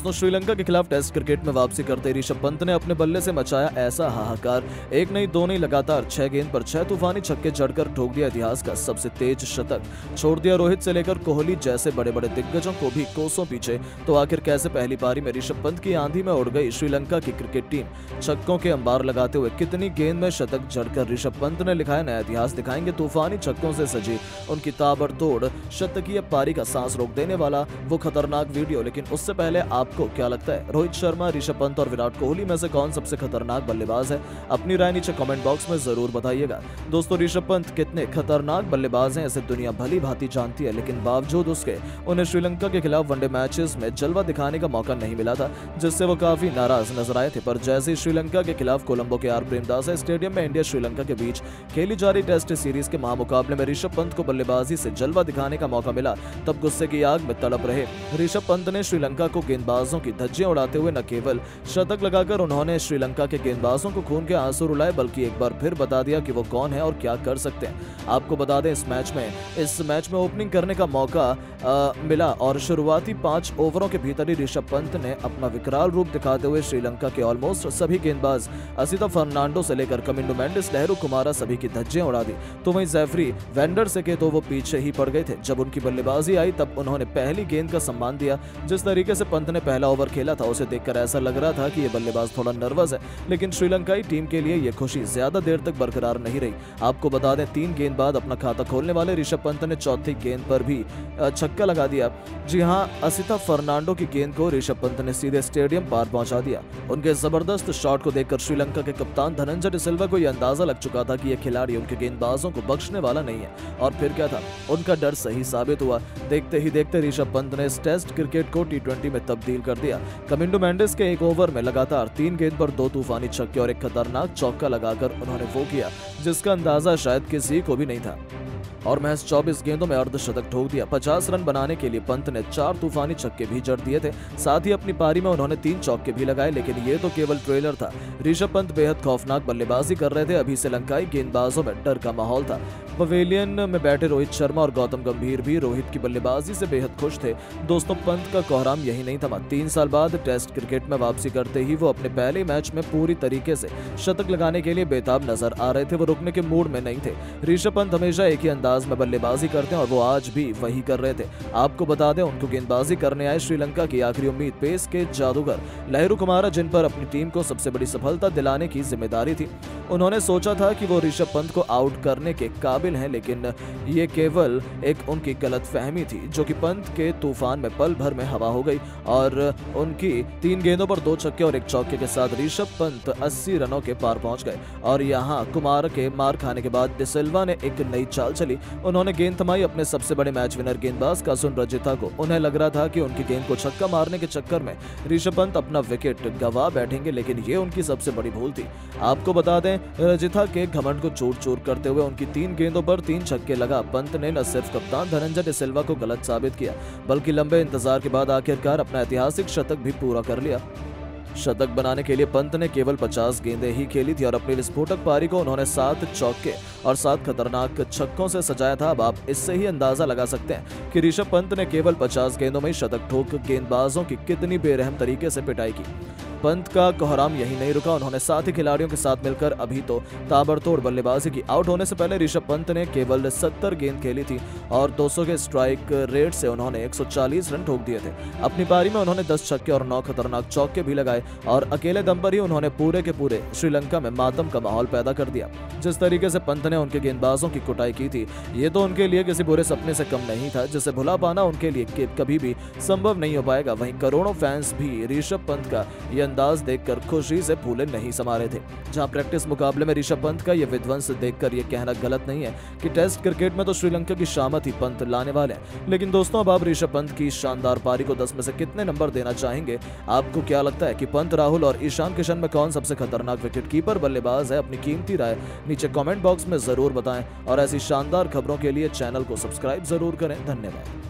दोस्तों, श्रीलंका के खिलाफ टेस्ट क्रिकेट में वापसी करते ऋषभ पंत ने अपने बल्ले से मचाया ऐसा हाहाकार। एक नहीं दो नहीं लगातार 6 गेंद पर 6 तूफानी छक्के जड़कर ठोक दिया इतिहास का सबसे तेज शतक। छोड़ दिया रोहित से लेकर कोहली जैसे बड़े बड़े दिग्गजों को भी कोसों पीछे। तो आखिर कैसे पहली पारी में ऋषभ पंत की आंधी में उड़ गई श्रीलंका की क्रिकेट टीम। छक्कों के अंबार लगाते हुए कितनी गेंद में शतक जड़कर ऋषभ पंत ने लिखाया नया इतिहास। दिखाएंगे तूफानी छक्कों से सजी उनकी ताबड़तोड़ शतकीय पारी का सांस रोक देने वाला वो खतरनाक वीडियो। लेकिन उससे पहले आपको क्या लगता है, रोहित शर्मा, ऋषभ पंत और विराट कोहली में से कौन सबसे खतरनाक बल्लेबाज है? अपनी राय नीचे कमेंट बॉक्स में जरूर बताइएगा। दोस्तों, ऋषभ पंत कितने खतरनाक बल्लेबाज हैं इसे दुनिया भली भांति जानती है, लेकिन बावजूद उसके उन्हें श्रीलंका के खिलाफ वनडे मैचेस में जलवा दिखाने का मौका नहीं मिला था, जिससे वो काफी नाराज नजर आए थे। पर जैसे ही श्रीलंका के खिलाफ कोलंबो के आर प्रेमदास स्टेडियम में इंडिया श्रीलंका के बीच खेली जा रही टेस्ट सीरीज के महामुकाबले में ऋषभ पंत को बल्लेबाजी से जलवा दिखाने का मौका मिला, तब गुस्से की आग में तड़प रहे ऋषभ पंत ने श्रीलंका को गेंदबाजों की धज्जियां उड़ाते हुए न केवल शतक लगाकर उन्होंने श्रीलंका के गेंदबाजों को खून के आंसू रुलाए, बल्कि एक बार फिर बता दिया कि वो कौन है और क्या कर सकते हैं। आपको बता दें, इस मैच में ओपनिंग करने का मौका मिला और शुरुआती 5 ओवरों के भीतर ही ऋषभ पंत ने अपना विकराल रूप दिखाते हुए श्रीलंका के ऑलमोस्ट सभी गेंदबाज असिता फर्नांडो से लेकर कमिंडो मेंडिस, लहरू कुमारा सभी की धज्जियां उड़ा दी। तो वहीं जेफरी वेंडर के तो वो पीछे ही पड़ गए थे। जब उनकी बल्लेबाजी आई तब उन्होंने पहली गेंद का सम्मान दिया। जिस तरीके से पंत ने पहला ओवर खेला था उसे देखकर ऐसा लग रहा था कि ये बल्लेबाज थोड़ा नर्वस है, लेकिन श्रीलंकाई टीम के लिए ये खुशी ज्यादा देर तक बरकरार नहीं रही। आपको बता दें, 3 गेंद बाद अपना खाता खोलने वाले ऋषभ पंत ने चौथी गेंद पर भी छक्का लगा दिया। जी हां, असिता फर्नांडो की गेंद को ऋषभ पंत ने सीधे स्टेडियम पार पहुंचा दिया। उनके जबरदस्त शॉट को देखकर श्रीलंका के कप्तान धनंजय डिसिल्वा को यह अंदाजा लग चुका था कि यह खिलाड़ी उनके गेंदबाजों को बख्शने वाला नहीं है। और फिर क्या था, उनका डर सही साबित हुआ। देखते ही देखते ऋषभ पंत ने इस टेस्ट क्रिकेट को T20 में तब्दील कर दिया। कमिंडो मेंडिस के एक ओवर में लगातार 3 गेंद पर 2 तूफानी छक्के और एक खतरनाक चौका लगाकर उन्होंने वो किया जिसका अंदाजा शायद किसी को भी नहीं था, और महज 24 गेंदों में अर्धशतक ठोक दिया। 50 रन बनाने के लिए पंत ने 4 तूफानी छक्के भी जड़ दिए थे। साथ ही अपनी पारी में उन्होंने 3 चौके भी लगाए, लेकिन ये तो केवल ट्रेलर था। ऋषभ पंत बेहद खौफनाक बल्लेबाजी कर रहे थे। अभी श्रीलंकाई गेंदबाजों में डर का माहौल था। पवेलियन में बैठे रोहित शर्मा और गौतम गंभीर भी रोहित की बल्लेबाजी से बेहद खुश थे। दोस्तों, पंत का कोहराम यही नहीं थमा। 3 साल बाद टेस्ट क्रिकेट में वापसी करते ही वो अपने पहले मैच में पूरी तरीके से शतक लगाने के लिए बेताब नजर आ रहे थे। वो रुकने के मूड में नहीं थे। ऋषभ पंत हमेशा एक ही अंदाज में बल्लेबाजी करते हैं और वो आज भी वही कर रहे थे। आपको बता दें, उनको गेंदबाजी करने आए श्रीलंका की आखिरी उम्मीद पेस के जादूगर लहरू कुमारा, जिन पर अपनी टीम को सबसे बड़ी सफलता दिलाने की जिम्मेदारी थी। उन्होंने सोचा था कि वो ऋषभ पंत को आउट करने के काबिल हैं, लेकिन ये केवल एक उनकी गलतफहमी थी, जो कि पंत के तूफान में पल भर में हवा हो गई। और उनकी 3 गेंदों पर 2 छक्के और 1 चौके के साथ ऋषभ पंत 80 रनों के पार पहुंच गए। और यहाँ कुमार के मार खाने के बाद डिसिल्वा ने एक नई चाल चली। उन्होंने गेंद थमाई अपने सबसे बड़े मैच विनर गेंदबाज कासुन रजिता को। उन्हें लग रहा था कि उनकी गेंद को छक्का मारने के चक्कर में ऋषभ पंत अपना विकेट गंवा बैठेंगे, लेकिन ये उनकी सबसे बड़ी भूल थी। आपको बता दें, रजिता के घमंड को चूर चूर करते हुए उनकी 3 गेंदों पर 3 छक्के लगा पंत ने न सिर्फ कप्तान धनंजय डिसिल्वा को गलत साबित किया, बल्कि लंबे इंतजार के बाद आखिरकार अपना ऐतिहासिक शतक भी पूरा कर लिया। शतक बनाने के लिए पंत ने केवल 50 गेंदें ही खेली थी और अपनी विस्फोटक पारी को उन्होंने 7 चौके और 7 खतरनाक छक्कों से सजाया था। अब आप इससे ही अंदाजा लगा सकते हैं कि ऋषभ पंत ने केवल 50 गेंदों में शतक ठोक गेंदबाजों की कितनी बेरहम तरीके से पिटाई की। पंत का कोहराम यही नहीं रुका। उन्होंने साथ ही खिलाड़ियों के साथ मिलकर अभी तो ताबड़तोड़ बल्लेबाजी की। आउट होने से पहले ऋषभ पंत ने केवल 70 गेंद खेली थी और 200 के स्ट्राइक रेट से उन्होंने 140 रन ठोक दिए थे। अपनी पारी में उन्होंने 10 छक्के और 9 खतरनाक चौके भी लगाए और अकेले दम पर ही उन्होंने पूरे के पूरे श्रीलंका में मातम का माहौल पैदा कर दिया। जिस तरीके से पंत ने उनके गेंदबाजों की कुटाई की थी, ये तो उनके लिए किसी बुरे सपने से कम नहीं था, जिसे भुला पाना उनके लिए कभी भी संभव नहीं हो पाएगा। वहीं करोड़ों फैंस भी ऋषभ पंत का ये अंदाज देखकर खुशी से फूले नहीं समा रहे थे। जहां प्रैक्टिस मुकाबले में ऋषभ पंत का ये विध्वंस देखकर ये कहना गलत नहीं है कि टेस्ट क्रिकेट में तो श्रीलंका की शामत ही पंत लाने वाले हैं। लेकिन दोस्तों, अब आप ऋषभ पंत की शानदार पारी को 10 में से कितने नंबर देना चाहेंगे? आपको क्या लगता है कि पंत, राहुल और ईशान किशन में कौन सबसे खतरनाक विकेटकीपर बल्लेबाज है? अपनी कीमती राय नीचे कमेंट बॉक्स में जरूर बताएं और ऐसी शानदार खबरों के लिए चैनल को सब्सक्राइब जरूर करें। धन्यवाद।